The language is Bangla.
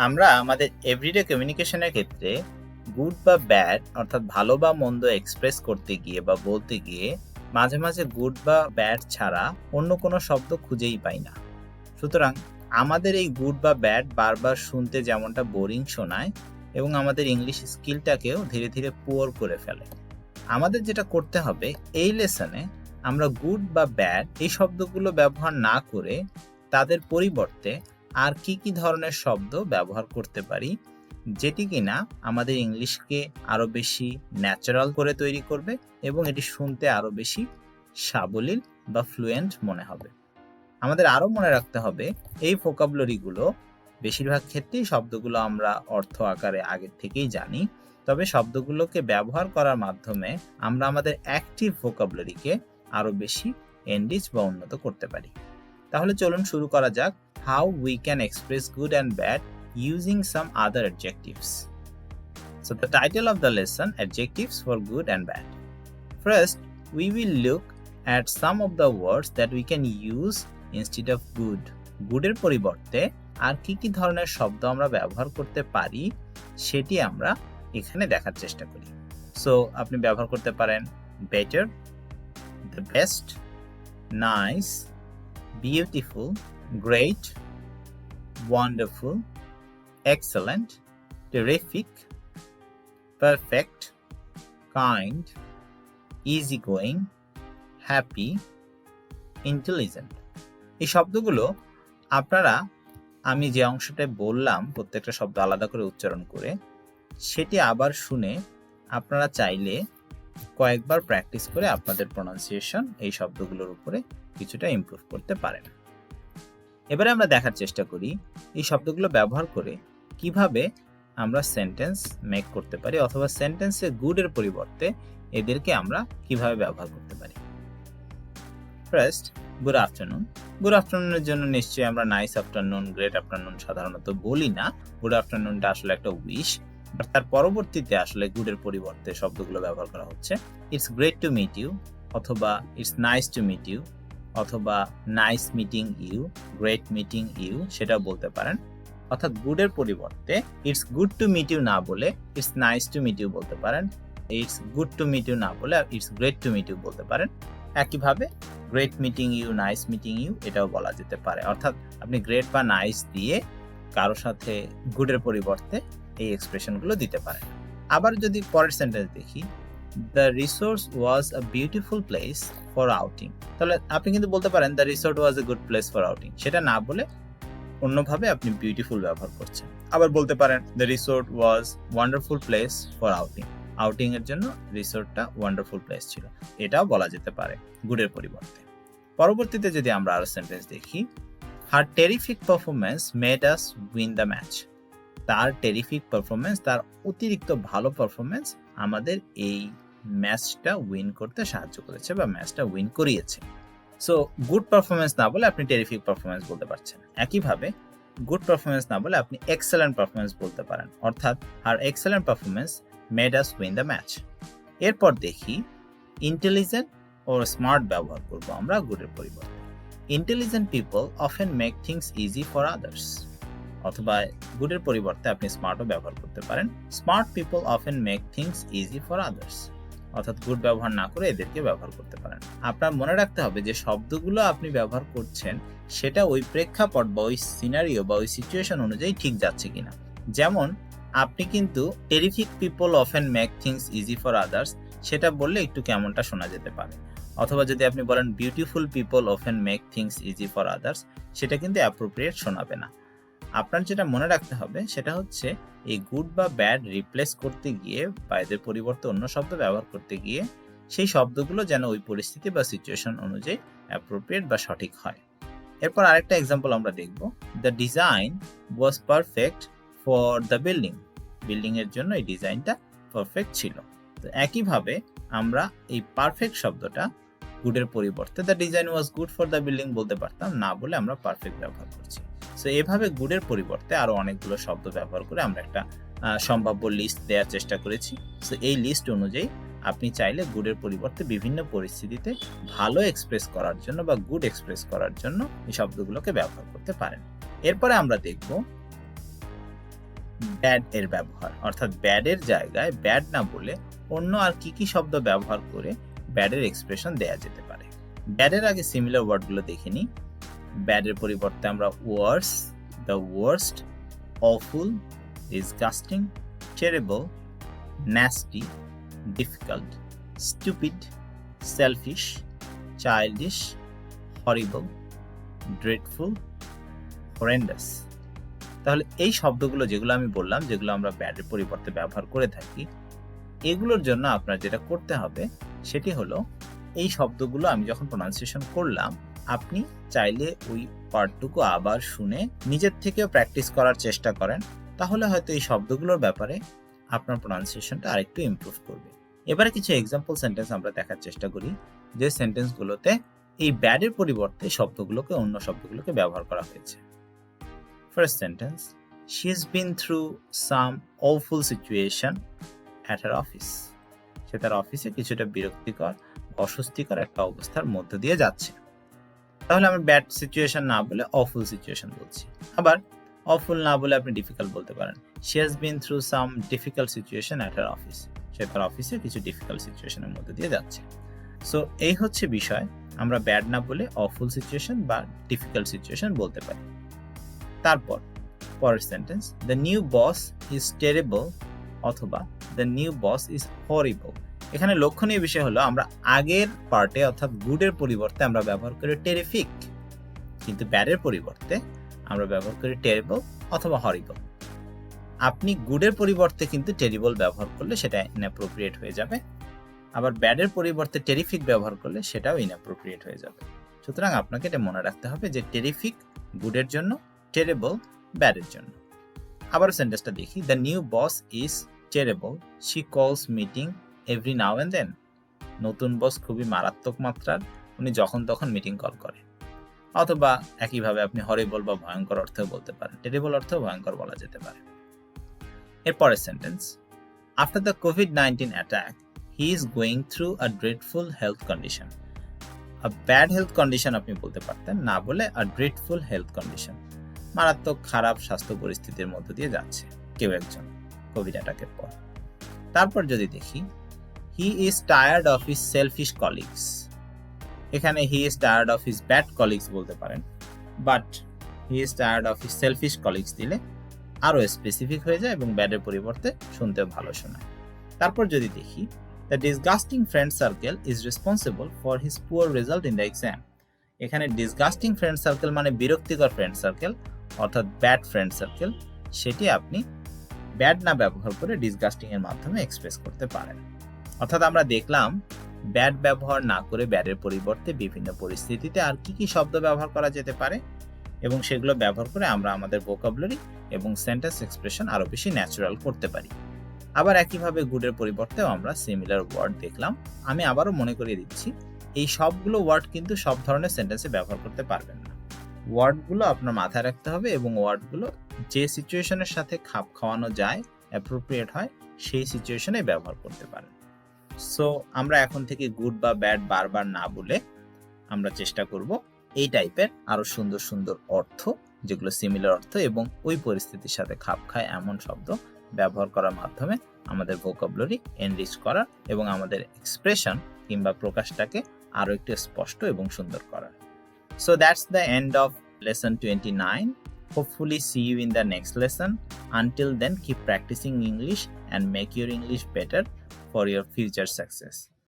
আমরা আমাদের এভরিডে কমিউনিকেশনের ক্ষেত্রে গুড বা ব্যাড অর্থাৎ ভালো বা মন্দ এক্সপ্রেস করতে গিয়ে বা বলতে গিয়ে মাঝে মাঝে গুড বা ব্যাড ছাড়া অন্য কোনো শব্দ খুঁজেই পাই না। সুতরাং আমাদের এই গুড বা ব্যাড বারবার শুনতে যেমনটা বোরিং শোনায় এবং আমাদের ইংলিশ স্কিলটাকেও ধীরে ধীরে পুয়ার করে ফেলে। আমাদের যেটা করতে হবে এই লেসনে আমরা গুড বা ব্যাড এই শব্দগুলো ব্যবহার না করে তাদের পরিবর্তে আর কি কি ধরনের শব্দ ব্যবহার করতে পারি যেটি কিনা আমাদের ইংলিশকে আরো বেশি ন্যাচারাল করে তৈরি করবে এবং এটি শুনতে আরো বেশি সাবলীল বা ফ্লুয়েন্ট মনে হবে। আমাদের আরো মনে রাখতে হবে এই ভোকাবুলারিগুলো বেশিরভাগ ক্ষেত্রেই শব্দগুলো আমরা অর্থ আকারে আগে থেকেই জানি, তবে শব্দগুলোকে ব্যবহার করার মাধ্যমে আমরা আমাদের অ্যাক্টিভ ভোকাবুলারিকে আরো বেশি এনরিচ বা উন্নত করতে পারি। তাহলে চলুন শুরু করা যাক how we can express good and bad using some other adjectives. So the title of the lesson, Adjectives for Good and Bad. First, we will look at some of the words that we can use instead of good. Good এর পরিবর্তে আর কি কি ধরনের শব্দ আমরা ব্যবহার করতে পারি সেটি আমরা এখানে দেখার চেষ্টা করি। সো আপনি ব্যবহার করতে পারেন better, the best, nice, beautiful, great, wonderful, excellent, terrific, perfect, kind, easygoing, happy, intelligent. এই শব্দগুলো আপনারা আমি যে অংশটা বললাম প্রত্যেকটা শব্দ আলাদা করে উচ্চারণ করে সেটি আবার শুনে আপনারা চাইলে কয়েকবার প্র্যাকটিস করে আপনাদের প্রনাউন্সিয়েশন এই শব্দগুলোর উপরে কিছুটা ইমপ্রুভ করতে পারেন। এবারে আমরা দেখার চেষ্টা করি এই শব্দগুলো ব্যবহার করে কিভাবে আমরা সেন্টেন্স মেক করতে পারি অথবা সেন্টেন্সে গুড এর পরিবর্তে এদেরকে আমরা কিভাবে ব্যবহার করতে পারি। First, good afternoon. গুড আফটারনুনের জন্য নিশ্চয়ই আমরা নাইস আফটারনুন, গ্রেট আফটারনুন সাধারণত বলি না। গুড আফটারনুনটা আসলে একটা উইশ, বাট তার পরবর্তীতে আসলে গুড এর পরিবর্তে শব্দগুলো ব্যবহার করা হচ্ছে it's great to meet you অথবা it's nice to meet you অথবা nice meeting you, great meeting you সেটাও বলতে পারেন। অর্থাৎ গুড এর পরিবর্তে it's good to meet you না বলে it's nice to meet you বলতে পারেন, it's good to meet you না বলে it's great to meet you বলতে পারেন। একইভাবে great meeting you, nice meeting you এটাও বলা যেতে পারে। অর্থাৎ আপনি গ্রেট বা নাইস দিয়ে কারোর সাথে গুডের পরিবর্তে এই এক্সপ্রেশনগুলো দিতে পারেন। আবার যদি পরের সেন্টেন্স দেখি, the resource was a beautiful place for outing, তাহলে আপনি কিন্তু বলতে পারেন the resort was a good place for outing, সেটা না বলে অন্যভাবে আপনি বিউটিফুল ব্যবহার করছেন। আবার বলতে পারেন the resort was wonderful place for outing, outing এর জন্য রিসোর্টটা ওয়ান্ডারফুল প্লেস ছিল, এটাও বলা যেতে পারে গুডের পরিবর্তে। পরবর্তীতে যদি আমরা আরো সেন্টেন্স দেখি, her terrific performance made us win the match, তার টেরিফিক পারফরমেন্স, তার অতিরিক্ত ভালো পারফরমেন্স আমাদের এই ম্যাচটা উইন করতে সাহায্য করেছে বা ম্যাচটা উইন করিয়েছে। সো গুড পারফরমেন্স না বলে আপনি টেরিফিক পারফরমেন্স বলতে পারছেন। একইভাবে গুড পারফরমেন্স না বলে আপনি এক্সেলেন্ট পারফরমেন্স বলতে পারেন, অর্থাৎ her excellent performance made us win the match. এরপর দেখি ইন্টেলিজেন্ট ও স্মার্ট ব্যবহার করব আমরা গুডের পরিবর্তে। Intelligent people often make things easy for others, অথবা গুডের পরিবর্তে আপনি স্মার্টও ব্যবহার করতে পারেন। Smart people often make things easy for others, অর্থাৎ গুড ব্যবহার না করে এদেরকে ব্যবহার করতে পারেন। আপনার মনে রাখতে হবে যে শব্দগুলো আপনি ব্যবহার করছেন সেটা ওই প্রেক্ষাপট বা ওই সিনারিও বা ওই সিচুয়েশন অনুযায়ী ঠিক যাচ্ছে কিনা। যেমন আপনি কিন্তু terrific people often make things easy for others সেটা বললে একটু কেমনটা শোনা যেতে পারে, অথবা যদি আপনি বলেন beautiful people often make things easy for others সেটা কিন্তু অ্যাপ্রোপ্রিয়েট শোনাবে না। আপনার যেটা মনে রাখতে হবে সেটা হচ্ছে এই গুড বা ব্যাড রিপ্লেস করতে গিয়ে বা এদের পরিবর্তে অন্য শব্দ ব্যবহার করতে গিয়ে সেই শব্দগুলো যেন ওই পরিস্থিতি বা সিচুয়েশন অনুযায়ী অ্যাপ্রোপ্রিয়েট বা সঠিক হয়। এরপর আরেকটা এক্সাম্পল আমরা দেখব, the design was perfect for the building, building এর জন্য এই ডিজাইনটা পারফেক্ট ছিল। তো একইভাবে আমরা এই পারফেক্ট শব্দটা গুডের পরিবর্তে the design was good for the building বলতে পারতাম, না বলে আমরা পারফেক্ট ব্যবহার করছি। সো এভাবে গুডের পরিবর্তে আরো অনেকগুলো শব্দ ব্যবহার করে আমরা একটা সম্ভাব্য লিস্ট দেওয়ার চেষ্টা করেছি। সো এই লিস্ট অনুযায়ী আপনি চাইলে গুডের পরিবর্তে বিভিন্ন পরিস্থিতিতে ভালো এক্সপ্রেস করার জন্য বা গুড এক্সপ্রেস করার জন্য এই শব্দগুলোকে ব্যবহার করতে পারেন। এরপরে আমরা দেখব ব্যাড এর ব্যবহার, অর্থাৎ ব্যাড এর জায়গায় ব্যাড না বলে অন্য আর কি শব্দ ব্যবহার করে ব্যাড এর এক্সপ্রেশন দেয়া যেতে পারে। ব্যাড এর আগে সিমিলার ওয়ার্ডগুলো দেখে নিই। ব্যাড এর পরিবর্তে আমরা worse, the worst, awful, disgusting, terrible, nasty, difficult, stupid, selfish, childish, horrible, dreadful, horrendous. তাহলে এই শব্দগুলো যেগুলো আমি বললাম, যেগুলো আমরা ব্যাডের পরিবর্তে ব্যবহার করে থাকি, এগুলোর জন্য আপনার যেটা করতে হবে সেটি হলো এই শব্দগুলো আমি যখন প্রোনাউন্সিয়েশন করলাম, আপনি চাইলে ওই পার্টটুকু আবার শুনে নিজের থেকেও প্র্যাকটিস করার চেষ্টা করেন, তাহলে হয়তো এই শব্দগুলোর ব্যাপারে আপনার প্রোনাউন্সিয়েশনটা আরেকটু ইমপ্রুভ করবে। এবারে কিছু এক্সাম্পল সেন্টেন্স আমরা দেখার চেষ্টা করি, যে সেন্টেন্সগুলোতে এই ব্যাডের পরিবর্তে শব্দগুলোকে অন্য শব্দগুলোকে ব্যবহার করা হয়েছে। First sentence, she has been through some awful situation at her office. সে তার অফিসে কিছুটা বিরক্তিকর, অস্বস্তিকর একটা অবস্থার মধ্য দিয়ে যাচ্ছে। তাহলে আমরা ব্যাড সিচুয়েশন না বলে অফুল সিচুয়েশন বলছি। আবার অফুল না বলে আপনি ডিফিকাল্ট বলতে পারেন, she has been through some difficult situation at her office. সে তার অফিসে কিছু ডিফিকাল্ট সিচুয়েশনের মধ্য দিয়ে যাচ্ছে। সো এই হচ্ছে বিষয়, আমরা ব্যাড না বলে অফুল সিচুয়েশন বা ডিফিকাল্ট সিচুয়েশন বলতে পারি। তারপর পরের sentence, the new boss is terrible অথবা দ্য নিউ বস ইজ হরিবল। এখানে লক্ষণীয় বিষয় হলো আমরা আগের পার্টে অর্থাৎ গুডের পরিবর্তে আমরা ব্যবহার করি টেরিফিক, কিন্তু ব্যাডের পরিবর্তে আমরা ব্যবহার করি টেরেবল অথবা হরিবল। আপনি গুডের পরিবর্তে কিন্তু টেরিবল ব্যবহার করলে সেটা ইনঅ্যাপ্রোপ্রিয়েট হয়ে যাবে, আবার ব্যাডের পরিবর্তে টেরিফিক ব্যবহার করলে সেটাও ইনঅ্যাপ্রোপ্রিয়েট হয়ে যাবে। সুতরাং আপনাকে এটা মনে রাখতে হবে যে টেরিফিক গুডের জন্য, টেরেবল ব্যাডের জন্য। আবার সেন্টেন্সটা দেখি, the new boss is terrible, she calls meeting every now and then. নতুন বস খুবই মারাত্মক মাত্রার, উনি যখন তখন মিটিং কল করে। অথবা একইভাবে আপনি হরিবল বা ভয়ঙ্কর অর্থেও বলতে পারেন, টেরেবল অর্থেও ভয়ঙ্কর বলা যেতে পারে। এরপরের sentence, after the COVID-19 attack he is going through a dreadful health condition. A bad health condition আপনি বলতে পারতেন, না বলে আ ড্রেডফুল হেলথ কন্ডিশন। মারাত্মক খারাপ স্বাস্থ্য পরিস্থিতির মধ্য দিয়ে যাচ্ছে কেউ একজন কোভিড অ্যাটাকের পর। তারপর যদি দেখি, he is tired of his selfish colleagues. এখানে he is tired of his bad colleagues বলতে পারেন, but he is tired of his selfish colleagues দিলে আরো স্পেসিফিক হয়ে যায় এবং ব্যাডের পরিবর্তে শুনতেও ভালো শোনায়। তারপর যদি দেখি, the disgusting friend circle is responsible for his poor result in the exam. এখানে ডিসগাস্টিং ফ্রেন্ড সার্কেল মানে বিরক্তিকর ফ্রেন্ড সার্কেল, অর্থাৎ ব্যাড ফ্রেন্ড সার্কেল, সেটি আপনি ব্যাড না ব্যবহার করে ডিসগাস্টিং এর মাধ্যমে এক্সপ্রেস করতে পারেন। অর্থাৎ আমরা দেখলাম ব্যাড ব্যবহার না করে ব্যাডের পরিবর্তে বিভিন্ন পরিস্থিতিতে আর কি শব্দ ব্যবহার করা যেতে পারে, এবং সেগুলো ব্যবহার করে আমরা আমাদের ভোকাবুলারি এবং সেন্টেন্স এক্সপ্রেশন আরো বেশি ন্যাচারাল করতে পারি। আবার একইভাবে গুডের পরিবর্তেও আমরা সিমিলার ওয়ার্ড দেখলাম। আমি আবারও মনে করিয়ে দিচ্ছি, এই সবগুলো ওয়ার্ড কিন্তু সব ধরনের সেন্টেন্সে ব্যবহার করতে পারবেন না। ওয়ার্ডগুলো আপনার মাথায় রাখতে হবে এবং ওয়ার্ডগুলো যে সিচুয়েশনের সাথে খাপ খাওয়ানো যায়, অ্যাপ্রোপ্রিয়েট হয়, সেই সিচুয়েশনে ব্যবহার করতে পারেন। সো আমরা এখন থেকে গুড বা ব্যাড বারবার না বলে আমরা চেষ্টা করব এই টাইপের আরো সুন্দর সুন্দর অর্থ, যেগুলো সিমিলার অর্থ এবং ওই পরিস্থিতির সাথে খাপ খায় এমন শব্দ ব্যবহার করার মাধ্যমে আমাদের ভোকাবুলারি এনরিচ করার এবং আমাদের এক্সপ্রেশন কিংবা প্রকাশটাকে আরো একটু স্পষ্ট এবং সুন্দর করার। So that's the end of lesson 29. Hopefully see you in the next lesson. Until then, keep practicing English and make your English better for your future success.